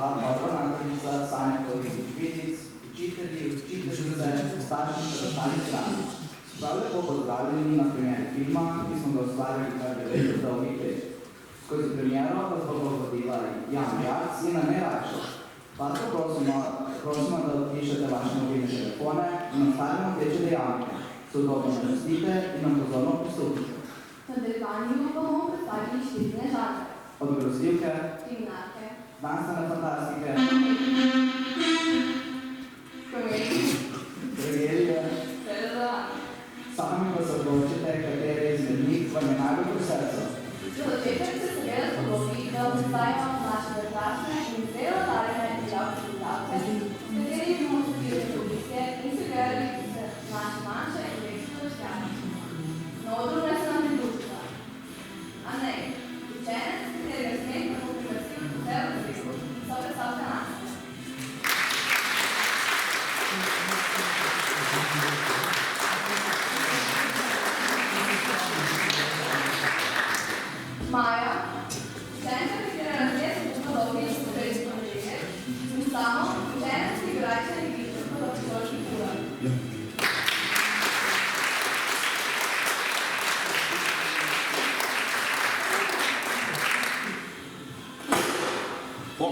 dobra ravnateljica Sanja Kovičič, učitelji, učiteljice, starši ter ostali člani. Prav lepo pozdravljeni na premieri filma, ki smo ga ustvarjali kar 9 dolgih let. Skozi premiero vas bo vodila Jan Jarc in Ane Rajšo. Vas pa prosimo, da odpišete vaše mobilne telefone in ostavimo teče dejavnike. Se udobno namestite in nam pozorno pristopite. V nadaljevanju bomo predstavili 4 žanre. Od grozljivke, kriminalke, znanstvene fantastike, komedije, tragedije. Sami pa se odločite, katere izmed njih vam je najbolj pri srcu. Za začetek se seveda spodobi, da obstajamo naše prekrasne in zelo nadarjene igralke in igralce, s katerimi bomo študirali publike in se gledali naše manjše in večje doživljanje. Na odru naj se nam pridružita. Anej, učenec, katerega smeh lahko privrsti vse v zvezdu, so predstavka nas. Maja, učenca, katera razlije skupno dolgi in sprejeli ponedeljek, in samo učenec, ki igrajče in igričko za psihološki kurar.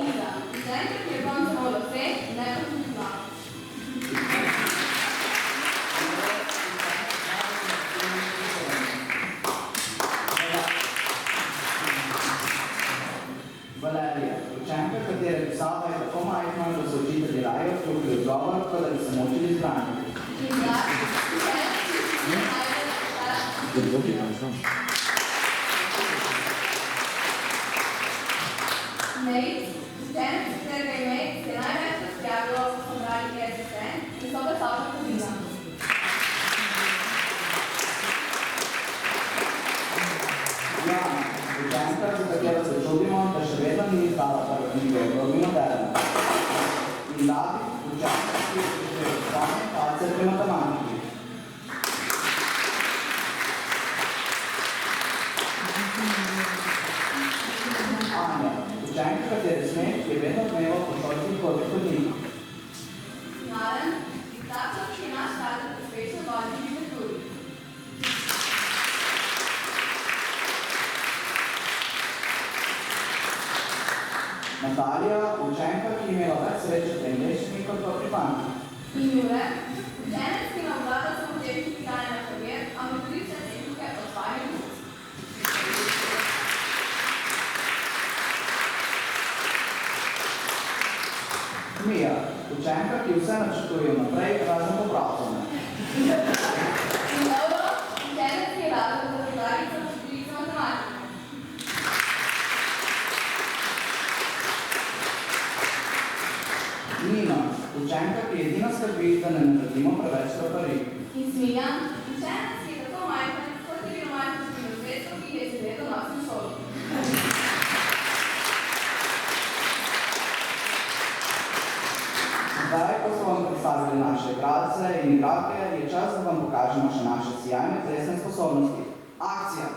Liza, učenca, ki je končala vse in ne poslušala. Valerija, učenka, katere pisava je tako majhna, da se učitelji raje vključili odgovor, kot da bi se močili izbraniti. Nate, učenec, katerega ime se je največ razprijavilo, ko smo brali SSN in so predstavka Kovina. Jana, učenka, za katero se čudimo, da še vedno ni izdala prve knjige Grobi moderna. In David, učenka, ki je prišel vzpravne palce pri matematiki. Anja, učenka, katere smeh je vedno odmeval po šolskih hodnikih. Maren, diktator, ki je naš kader posvečen vodni arhitekturi. Natalija, učenka, ki je imela več sreče pri angleščini kot pa pri banki. In Jure, učenec, ki ne obvlada samo tehnik pisanja na klavir, ampak tudi vse tehnike osvajanja muc. Mija, učenka, ki vse načrtuje naprej, razen popravcami. In Lauro, učenec, ki je razlog za podlagi za učiteljico matematike. Nina, učenka, ki edina skrbi, da ne naredimo preveč stvari. In Smiljan, učenec, ki je tako majhen, kot je bilo majhnosti v svetu, ki je sedel v našem šoli. Zdaj, ko smo vam predstavili naše igralce in igralke, je čas, da vam pokažemo še naše sijajne plesne sposobnosti. Akcija!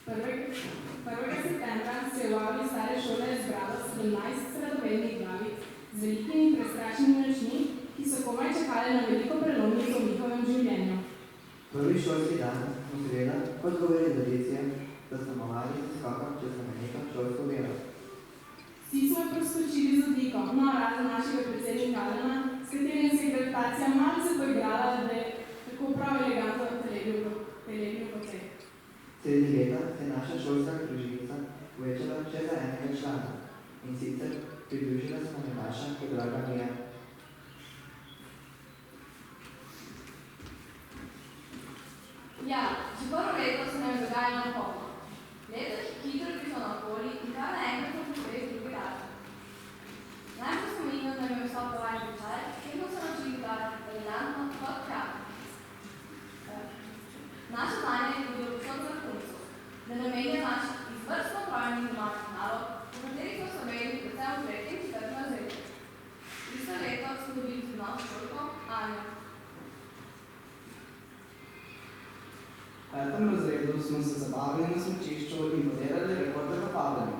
1. septembra se je v avli stare šole zbralo 17 radovednih glavic z velikimi prestrašnimi očmi, ki so komaj čakali na veliko prelomnico v njihovem življenju. Prvi šolski dan smo seveda, kot govori tradicija, zaznamovali skokom čez znamenito šolsko vero. Vsi smo preskočili z odlikom, no razen našega predsednika Alena, s katerim se je gravitacija malce poigrala, da je tako prav elegantno telebil po tleh. Sredi leta se je naša šolska družinica povečala še za enega člana, in sicer pridružila smo mi naša draga Mija. Ja, že prvo leto se nam je dogajalo na polno. Letos hitro prišlo naokoli in kar naenkrat smo potrebili drugi razred. Najbolj spominjal nam je vstop v vaš tečaj, kjer smo se naučili igrati elegantno kot kraj. Naše znanje je bilo povsod za vrhuncu, da namenja naših izvrstno opravljenih domačih nalog, v katerih smo se imeli predvsem v 3. in 4. razredu. Isto leto smo dobili tudi novo šolko Anjo. V 5. razredu smo se zabavili na smučišču in podelali rekorde v padanju.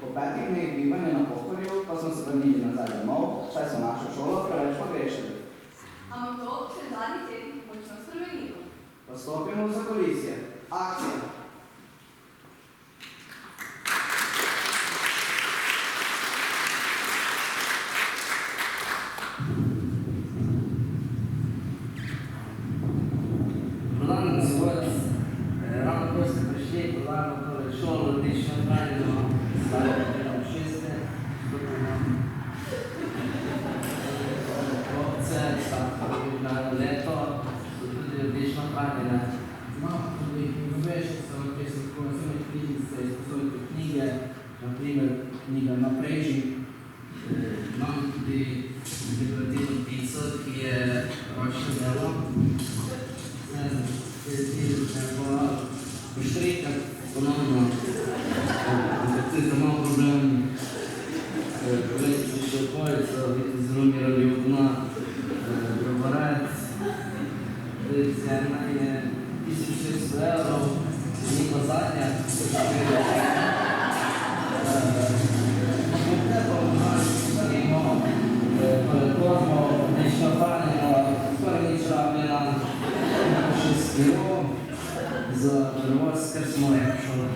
Po 5 dneh bivanja na Pohorju pa smo se vrnili nazaj domov, saj so našo šolo preveč pogrešali. Ampak to se je v zadnjih tednih močno spremenilo. Postopimo v zakulisje. Akcija! Podan svoje, ravno ko ste prišli, podajamo tole šolo, odlično pravimo, zdaj delamo 6. stopimo otroce, vsako približno leto, so tudi odlično pravljene. Imamo tudi novejšice, kjer so tako naslednje knjižnice, izposobite knjige, na primer knjiga Napreži. Imamo tudi dekorativno piso, ki je ročno delo. Ne znam, poštrikati ponovno, to je malo problem. Kolegice se še okolico, vidite zelo miroljubna, groborec. Cena je 1600 evrov, ni pa zadnja. Tukaj pa imamo platformo, odlično hranjeno, skoraj nič rabljena. Imamo še skiro za prevoz, ker smo šolo.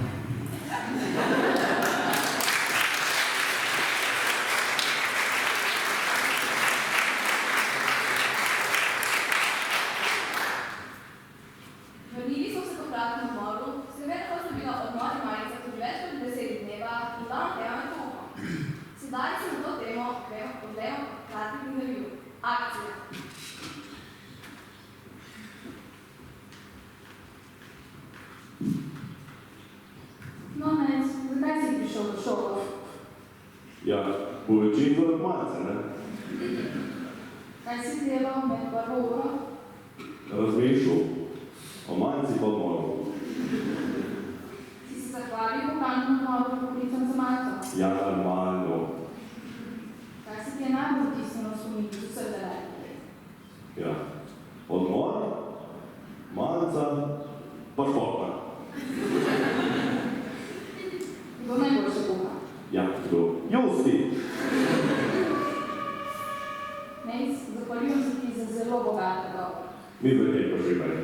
Vrnili smo se po kratkem odmoru, seveda pa so bila odmor in majica tudi več kot 10 dneva in glavna tema je pouka. Sedaj se na to temo odlemo kratkih intervju. Akcija! No, Nec, zakaj si prišel v šolo? Ja, povečin v malce, ne? Kaj si delal med prvo uro? Razmišljal o malci pod mojo. Si se zahvalil pokalnemu odmoru poklicam za malco? Ja, normalno. Kaj si ti je najbolj vtisnilo v spomin iz vsega leta? Ja. Odmor, malca, pa športa. Kdo najboljše kuha? Ja, kdo? Justi! Nec, zahvaljujem se ti za zelo bogate dobro. Mi za kaj poživali.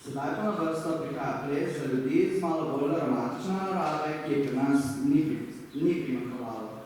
Sedaj pa na vrsto prihaja ples za ljudi z malo bolj romantične narave, ki pri nas ni primanjkovalo.